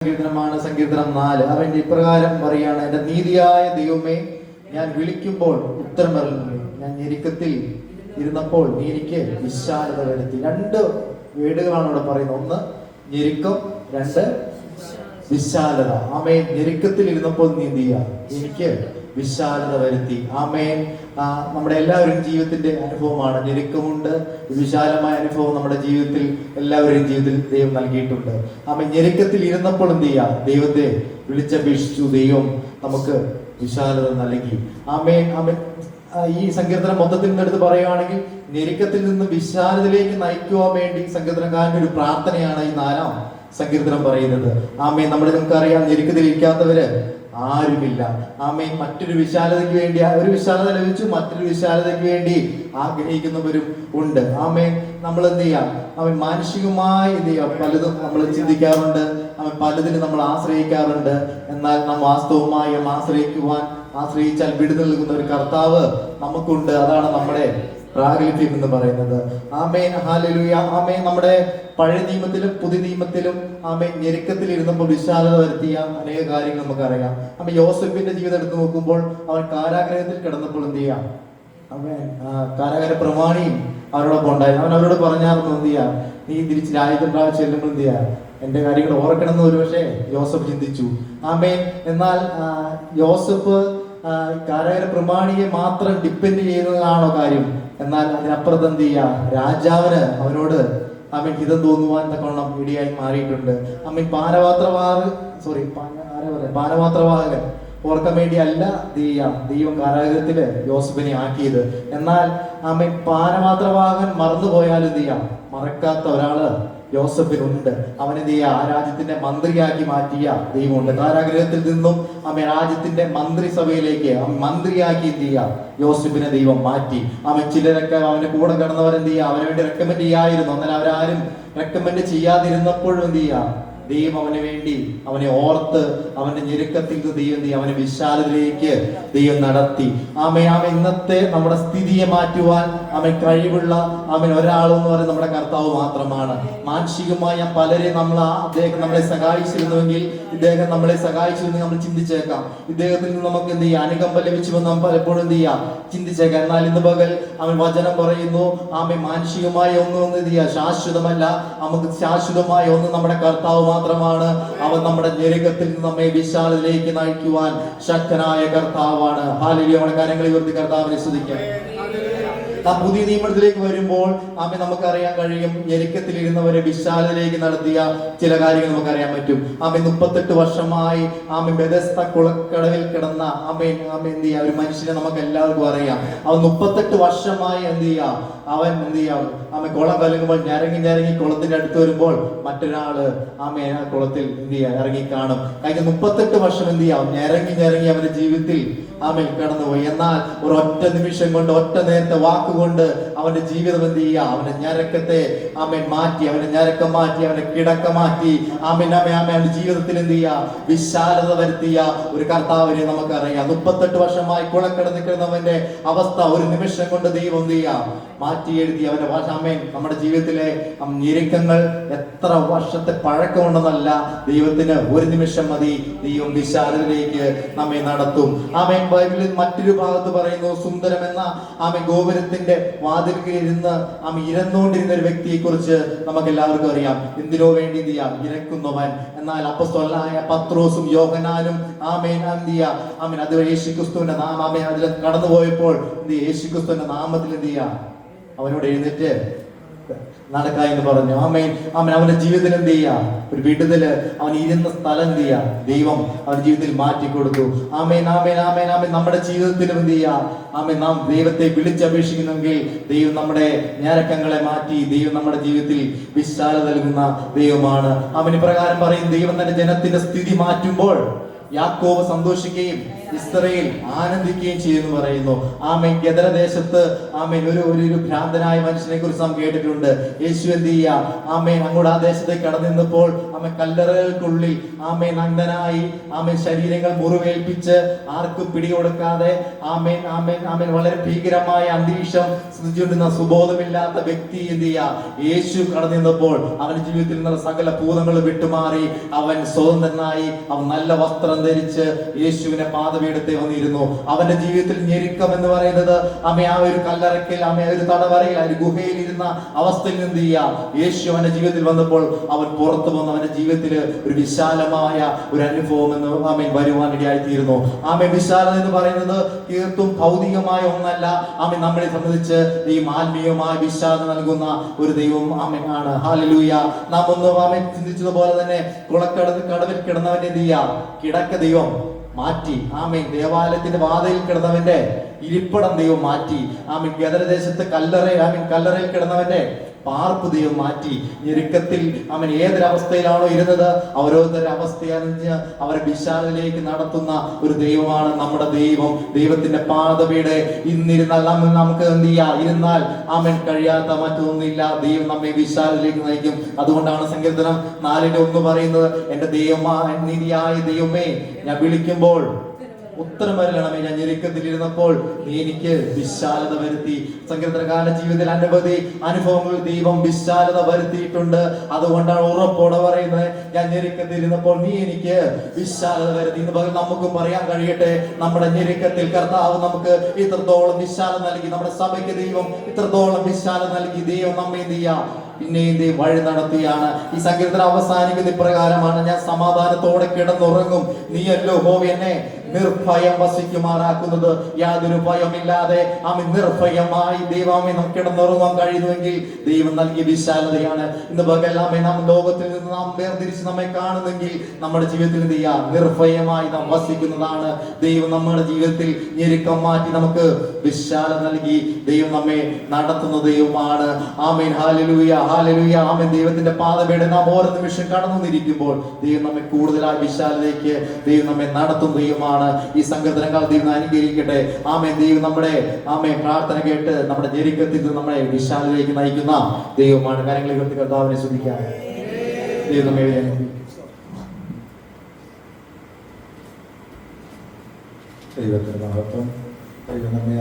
സങ്കീർത്തനമാണ് സങ്കീർത്തനം 4. അവൻ ഇപ്രകാരം പറയാണ്: എന്റെ നീതിയായ ദൈവമേ, ഞാൻ വിളിക്കുമ്പോൾ ഉത്തരം പറയുന്നു. ഞാൻ ഞെരുക്കത്തിൽ ഇരുന്നപ്പോൾ നീ എനിക്ക് വിശാലത വരുത്തി. രണ്ട് വേടുകളാണ് ഇവിടെ പറയുന്നത്. ഒന്ന് ഞെരുക്കം, രണ്ട് വിശാലത. ആമേൻ. ഞെരുക്കത്തിൽ ഇരുന്നപ്പോൾ നീ എന്ത് ചെയ്യുക? എനിക്ക് വിശാലത വരുത്തി. ആമേൻ. നമ്മുടെ എല്ലാവരും ജീവിതത്തിന്റെ അനുഭവമാണ്. ഞെരുക്കമുണ്ട്, വിശാലമായ അനുഭവം നമ്മുടെ ജീവിതത്തിൽ എല്ലാവരുടെയും ജീവിതത്തിൽ ദൈവം നൽകിയിട്ടുണ്ട്. ആമേൻ. ഞെരുക്കത്തിൽ ഇരുന്നപ്പോൾ എന്ത് ചെയ്യുക? ദൈവത്തെ വിളിച്ചപേക്ഷിച്ചു. ദൈവം നമുക്ക് വിശാലത നൽകി. ആമേൻ. ആമേൻ. ഈ സങ്കീർത്തനം മൊത്തത്തിൽ നിന്നെടുത്ത് പറയുകയാണെങ്കിൽ ഞെരുക്കത്തിൽ നിന്ന് വിശാലതയിലേക്ക് നയിക്കുവാൻ വേണ്ടി സങ്കീർത്തനക്കാരന്റെ ഒരു പ്രാർത്ഥനയാണ് ഈ 4-ാം സങ്കീർത്തനം പറയുന്നത്. ആമേൻ. നമുക്കറിയാം, ഞെരുക്കത്തിൽ ഇരിക്കാത്തവര് ആരുമില്ല. ആമേൻ. മറ്റൊരു വിശാലതയ്ക്ക് വേണ്ടി, ഒരു വിശാലത ലഭിച്ചു, മറ്റൊരു വിശാലതയ്ക്ക് വേണ്ടി ആഗ്രഹിക്കുന്നവരും ഉണ്ട്. ആമേൻ. നമ്മൾ എന്ത് ചെയ്യാം? അവൻ മാനുഷികമായി എന്ത് ചെയ്യാം? പലതും നമ്മൾ ചിന്തിക്കാറുണ്ട്, അവൻ പലതിനും നമ്മൾ ആശ്രയിക്കാറുണ്ട്. എന്നാൽ നാം വാസ്തവമായി ആശ്രയിച്ചാൽ വിടുതൽ നൽകുന്ന ഒരു കർത്താവ് നമുക്കുണ്ട്. അതാണ് നമ്മുടെ പ്രാഗൽഭ്യം എന്ന് പറയുന്നത്. ആമേൻ. ഹല്ലേലൂയ. ആമേൻ. നമ്മുടെ പഴയ നിയമത്തിലും പുതിയ നിയമത്തിലും ആമേൻ ഞെരുക്കത്തിൽ ഇരുന്നപ്പോൾ വിശാലത വരുത്തിയ അനേക കാര്യങ്ങൾ നമുക്കറിയാം. ആമേൻ. യോസേഫിന്റെ ജീവിതം എടുത്തു നോക്കുമ്പോൾ അവൻ കാരാഗ്രഹത്തിൽ കിടന്നപ്പോൾ എന്ത് ചെയ്യാം? അവൻ കാരാഗ്രഹ പ്രമാണിയും അവരോടൊപ്പം ഉണ്ടായിരുന്നു. അവൻ അവരോട് പറഞ്ഞായിരുന്നു, എന്ത് ചെയ്യാ, നീ തിരിച്ച് രാജ്യത്ത് പ്രാവശ്യം ചെല്ലുമ്പോൾ എന്ത് ചെയ്യാ, എന്റെ കാര്യങ്ങൾ ഓർക്കണമെന്ന് ഒരുപക്ഷെ യോസഫ് ചിന്തിച്ചു. ആമേൻ. എന്നാൽ യോസഫ് കാരാഗ്രഹ പ്രമാണിയെ മാത്രം ഡിപ്പെൻഡ് ചെയ്യുന്നതാണോ കാര്യം? എന്നാൽ അതിനപ്പുറത്ത് എന്ത് ചെയ്യുക? രാജാവിന് അവനോട് ആമേൻ ഹിതം തോന്നുവാൻ തക്കവണ്ണം ഇടിയായി മാറിയിട്ടുണ്ട്. ആമേൻ. പാനപാത്രവാഹകൻ ഓർക്കാൻ വേണ്ടി അല്ല ദൈവം കാരാഗ്രഹത്തില് യോസഫിനെ ആക്കിയത്. എന്നാൽ ആമേൻ പാനപാത്രവാഹകൻ മറന്നുപോയാൽ എന്ത് ചെയ്യാം? മറക്കാത്ത ഒരാള് യോസഫിനുണ്ട്. അവനെന്ത് ചെയ്യുക? ആ രാജ്യത്തിന്റെ മന്ത്രിയാക്കി മാറ്റിയ ദൈവമുണ്ട്. കാരാഗ്രഹത്തിൽ നിന്നും അവൻ രാജ്യത്തിന്റെ മന്ത്രിസഭയിലേക്ക് മന്ത്രിയാക്കി എന്ത് ചെയ്യുക? യോസഫിനെ ദൈവം മാറ്റി. അവൻ ചിലരൊക്കെ അവന്റെ കൂടെ കിടന്നവരെന്ത് ചെയ്യുക? അവന് വേണ്ടി റെക്കമെൻഡ് ചെയ്യായിരുന്നു. എന്നാൽ അവരാരും റെക്കമെൻഡ് ചെയ്യാതിരുന്നപ്പോഴും എന്ത് ചെയ്യുക? ദൈവം അവന് വേണ്ടി അവനെ ഓർത്ത് അവന്റെ ഞെരുക്കത്തിൽ നിന്ന് ദൈവം അവനെ വിശാലതയിലേക്ക് ദൈവം നടത്തി. ആമേ. ഇന്നത്തെ നമ്മുടെ സ്ഥിതിയെ മാറ്റുവാൻ അവൻ കഴിവുള്ള ഒരാളെന്ന് പറയുന്നത് നമ്മുടെ കർത്താവ് മാത്രമാണ്. മാനസികമായ പലരെ അദ്ദേഹം നമ്മളെ സഹായിച്ചിരുന്നുവെങ്കിൽ, ഇദ്ദേഹം നമ്മളെ സഹായിച്ചിരുന്നെങ്കിൽ നമ്മൾ ചിന്തിച്ചേക്കാം. ഇദ്ദേഹത്തിൽ നിന്ന് നമുക്ക് എന്ത് ചെയ്യാം? അനുകമ്പ ലഭിച്ചുവെന്ന് നമ്മൾ പലപ്പോഴും എന്ത് ചെയ്യാം? ചിന്തിച്ചേക്കാം. എന്നാൽ ഇന്ന് പകൽ അവൻ വചനം പറയുന്നു, മാനസികമായ ഒന്നും എന്ത് ചെയ്യുക? ശാശ്വതമല്ല. നമുക്ക് ശാശ്വതമായ ഒന്ന് നമ്മുടെ കർത്താവ് മാത്രമാണ്. അവൻ നമ്മുടെ ഞെരുക്കത്തിൽ നിന്ന് നമ്മെ വിശാലതയിലേക്ക് നയിക്കുവാൻ ശക്തനായ കർത്താവാണ്. ഹല്ലേലൂയ. കാര്യങ്ങളിൽ ഉയർത്തി കർത്താവിനെ സ്തുതിക്കാം. പുതിയ നിയമത്തിലേക്ക് വരുമ്പോൾ നമുക്കറിയാൻ കഴിയും, ഞെരുക്കത്തിൽ ഇരുന്നവരെ വിശാലതയിലേക്ക് നടത്തിയ ചില കാര്യങ്ങൾ നമുക്കറിയാൻ പറ്റും. 38 വർഷമായി ബെഥസ്ത കുളക്കടവിൽ കിടന്ന എന്ത് ചെയ്യാ? ഒരു മനുഷ്യനെ നമുക്ക് എല്ലാവർക്കും അറിയാം. അവൻ 38 വർഷമായി എന്ത് ചെയ്യാ? അവൻ എന്ത് ചെയ്യാം? കുളം കലങ്ങുമ്പോൾ ഞരങ്ങി കുളത്തിന്റെ അടുത്ത് വരുമ്പോൾ മറ്റൊരാള് ആ കുളത്തിൽ എന്ത് ചെയ്യാ? ഇറങ്ങി കാണും. കഴിഞ്ഞ 38 വർഷം എന്ത് ചെയ്യാം? ഞരങ്ങി അവന്റെ ജീവിതത്തിൽ കടന്നുപോയി. എന്നാൽ ഒരൊറ്റ നിമിഷം കൊണ്ട്, ഒറ്റ നേരത്തെ വാക്കുകൊണ്ട് അവന്റെ ജീവിതം എന്ത് ചെയ്യുക? അവന്റെ ഞരക്കത്തെ മാറ്റി, അവന്റെ ഞരക്കം മാറ്റി, അവന്റെ കിടക്ക മാറ്റി. അവന്റെ ജീവിതത്തിൽ എന്ത് ചെയ്യുക? വിശാലത വരുത്തിയ ഒരു കർത്താവിനെ നമുക്കറിയാം. 38 വർഷമായി കുളക്കിടന്ന് കിടന്നവന്റെ അവസ്ഥ ഒരു നിമിഷം കൊണ്ട് ദൈവം എന്ത് ചെയ്യുക? മാറ്റി എഴുതി. അവന്റെ നമ്മുടെ ജീവിതത്തിലെ ഞെരുക്കങ്ങൾ എത്ര വർഷത്തെ പഴക്കമുണ്ടെന്നല്ല, ദൈവത്തിന് ഒരു നിമിഷം മതി. ദൈവം വിശാലതയിലേക്ക് നമ്മെ നടത്തും. ബൈബിളിൽ മറ്റൊരു ഭാഗത്ത് പറയുന്നു, സുന്ദരം എന്ന ഗോപുരത്തിന്റെ വാതിൽക്കൽ ഇരുന്ന് ഇരന്നുകൊണ്ടിരുന്ന ഒരു വ്യക്തിയെ കുറിച്ച് നമുക്ക് എല്ലാവർക്കും അറിയാം. എന്തിനോ വേണ്ടി എന്ത് ചെയ്യാം? ഇരക്കുന്നവൻ. എന്നാൽ അപ്പോസ്തലനായ പത്രോസും യോഹന്നാനും അത് യേശുക്രിസ്തുവിന്റെ അതിൽ കടന്നുപോയപ്പോൾ യേശുക്രിസ്തുവിന്റെ നാമത്തിൽ എന്ത് ചെയ്യാം? അവനോട് എഴുന്നേറ്റ് നടക്ക എന്ന് പറഞ്ഞു. അവന്റെ ജീവിതത്തിൽ എന്ത് ചെയ്യാ? ഒരു വിടുതല്, അവൻ ഇരുന്ന സ്ഥലം എന്ത് ചെയ്യാ? ദൈവം അവന്റെ ജീവിതത്തിൽ മാറ്റി കൊടുത്തു. നമ്മുടെ ജീവിതത്തിലും എന്ത് ചെയ്യാ? നാം ദൈവത്തെ വിളിച്ചപേക്ഷിക്കുന്നെങ്കിൽ ദൈവം നമ്മുടെ ഞരക്കങ്ങളെ മാറ്റി ദൈവം നമ്മുടെ ജീവിതത്തിൽ വിശാലത നൽകുന്ന ദൈവമാണ്. ഇപ്രകാരം പറയും, ദൈവം തന്റെ ജനത്തിന്റെ സ്ഥിതി മാറ്റുമ്പോൾ യാക്കോബ് സന്തോഷിക്കുകയും ഇസ്രായേൽ ആനന്ദിക്കുകയും ചെയ്യുന്നു പറയുന്നു. ആമേൻ. ഗദരദേശത്ത് ആമേൻ ഒരു ഭ്രാന്തനായ മനുഷ്യനെ കുറിച്ച് നാം കേട്ടിട്ടുണ്ട്. യേശു എന്ത് ചെയ്യുക? ആമേൻ അങ്ങോട്ട് ആ ദേശത്തേക്ക് കടന്നു നിന്നപ്പോൾ ആമേൻ കല്ലറകൾക്കുള്ളിൽ ആമേൻ നഗ്നനായി ആമേൻ ശരീരങ്ങൾ മുറിവേൽപ്പിച്ച് ആർക്കും പിടികൊടുക്കാതെ ആമേൻ ആമേൻ ആമേൻ വളരെ ഭീകരമായ അന്തരീക്ഷം സൃഷ്ടിച്ചുകൊണ്ടിരുന്ന സുബോധമില്ലാത്ത വ്യക്തി എന്ത് ചെയ്യുക? യേശു കടന്നു നിന്നപ്പോൾ അവന്റെ ജീവിതത്തിൽ നിന്നുള്ള സകല ഭൂതങ്ങൾ വിട്ടുമാറി അവൻ സ്വതന്ത്രനായി, അവൻ നല്ല വസ്ത്രം ധരിച്ച് യേശുവിനെ പാദപീഠത്തെ വന്നിരുന്നു. അവന്റെ ജീവിതത്തിൽ ഞെരുക്കം എന്ന് പറയുന്നത് ആ ഒരു കല്ലറയ്ക്കൽ ആ ഒരു തടവറയിൽ ആ ഒരു ഗുഹയിൽ ഇരുന്ന അവസ്ഥയിൽ നിന്ന് യേശു അവന്റെ ജീവിതത്തിൽ വന്നപ്പോൾ അവൻ പുറത്തു വന്ന് അവന്റെ ജീവിതത്തിൽ ഒരു വിശാലമായ ഒരു അനുഭവം എന്ന് ആമേൻ വരുവാൻ ഇടയായിത്തീരുന്നു. ആമേൻ. വിശാലത എന്ന് പറയുന്നത് തീർത്തും ഭൗതികമായ ഒന്നല്ല. ആമേൻ. നമ്മളെ സംബന്ധിച്ച് ഈ ആത്മീയമായ വിശാലത നൽകുന്ന ഒരു ദൈവം ആമേൻ ആണ്. ഹല്ലേലൂയ. നാം ഒന്ന് ആമേൻ ചിന്തിച്ചതുപോലെ തന്നെ കടവിൽ കിടന്നവന്റെ എന്ത് ചെയ്യാം? കിടക്ക ദൈവം മാറ്റി. ആമേൻ. ദേവാലയത്തിന്റെ വാതിലിൽ കിടന്നവന്റെ ഇരിപ്പിടം ദൈവം മാറ്റി. ആമേൻ. ഗദരദേശത്ത് കല്ലറയിൽ കിടന്നവന്റെ പാർപ്പ് ദൈവം മാറ്റി. ഞെരുക്കത്തിൽ അവൻ ഏതൊരവസ്ഥയിലാണോ ഇരുന്നത് ഓരോരുത്തരുടെ അവസ്ഥയറിഞ്ഞ് അവരെ വിശാലയിലേക്ക് നടത്തുന്ന ഒരു ദൈവമാണ് നമ്മുടെ ദൈവം. ദൈവത്തിന്റെ പാദപീഠ ഇന്നിരുന്നാൽ നമുക്ക് എന്ത് ചെയ്യാം? ഇരുന്നാൽ ആമേൻ കഴിയാത്ത മറ്റൊന്നുമില്ല. ദൈവം നമ്മെ വിശാലയിലേക്ക് നയിക്കും. അതുകൊണ്ടാണ് സങ്കീർത്തനം 4:1 പറയുന്നത്, എന്റെ നീതിയായ ദൈവമേ ഞാൻ വിളിക്കുമ്പോൾ ഉത്തരം വരണമേ. ഞാൻ ഞെരുക്കത്തിലിരുന്നപ്പോൾ നീ എനിക്ക് വിശാലത വരുത്തി. സങ്കീർത്തനകാല ജീവിതത്തിൽ അനവധി അനുഭവങ്ങളിൽ ദൈവം വിശാലത വരുത്തിയിട്ടുണ്ട്. അതുകൊണ്ടാണ് ഉറപ്പോടെ പറയുന്നത്, ഞാൻ ഞെരുക്കത്തിലിരുന്നപ്പോൾ നീ എനിക്ക് വിശാലത വരുത്തി. ഇന്ന് പകൽ നമുക്കും പറയാൻ കഴിയട്ടെ, നമ്മുടെ ഞെരുക്കത്തിൽ കർത്താവ് നമുക്ക് ഇത്രത്തോളം വിശാലത നൽകി. നമ്മുടെ സഭയ്ക്ക് ദൈവം ഇത്രത്തോളം വിശാലത നൽകി. ദൈവം നമ്മെ എന്ത് ചെയ്യാം? പിന്നെയും ദൈവം വഴി നടത്തിയാണ്. ഈ സങ്കീർത്തനം അവസാനിക്കുന്ന ഇപ്രകാരമാണ്, ഞാൻ സമാധാനത്തോടെ കിടന്നുറങ്ങും, നീയല്ലോ യഹോവ എന്നെ നിർഭയം വസിക്കുമാറാക്കുന്നത്. യാതൊരു ഭയമില്ലാതെ ആമേൻ നിർഭയമായി ദൈവമേ നമുക്ക് കിടന്നുറങ്ങാൻ കഴിയുന്നുവെങ്കിൽ ദൈവം നൽകിയ വിശാലതയാണ്. ഇന്ന് പകലാമേ നാം ലോകത്തിൽ നിന്ന് നാം വേർതിരിച്ച് നമ്മെ കാണുന്നെങ്കിൽ നമ്മുടെ ജീവിതത്തിൽ എന്ത് ചെയ്യാം? നിർഭയമായി നാം വസിക്കുന്നതാണ്. ദൈവം നമ്മുടെ ജീവിതത്തിൽ ഞെരുക്കം മാറ്റി നമുക്ക് വിശാലത നൽകി ദൈവം നമ്മെ നടത്തുന്ന ദൈവമാണ്. ആമേൻ. ഹല്ലേലൂയ, ഹല്ലേലൂയ. ആമേൻ. ദൈവത്തിന്റെ പാദപീഠ നാം ഓരോ നിമിഷം കടന്നുവന്നിരിക്കുമ്പോൾ ദൈവം നമ്മെ കൂടുതലായി വിശാലതയ്ക്ക് ദൈവം നമ്മെ നടത്തുന്ന ദൈവമാണ്. ഈ സങ്കീർത്തനങ്ങൾ ദൈവം അനുഗ്രഹിക്കട്ടെ. ആമേൻ. ദൈവം നമ്മുടെ പ്രാർത്ഥന കേട്ട് നമ്മുടെ ഞെരുക്കത്തിൽ നിന്ന് നമ്മളെ വിശാലതയിലേക്ക് നയിക്കുന്ന ദൈവമാണ്. കാര്യങ്ങളെ കുറിച്ച് കർത്താവിനെ സ്തുതിക്കാം. ദൈവം നമ്മെ ദൈവത്തിന്റെ മഹത്വം. ദൈവം നമ്മെ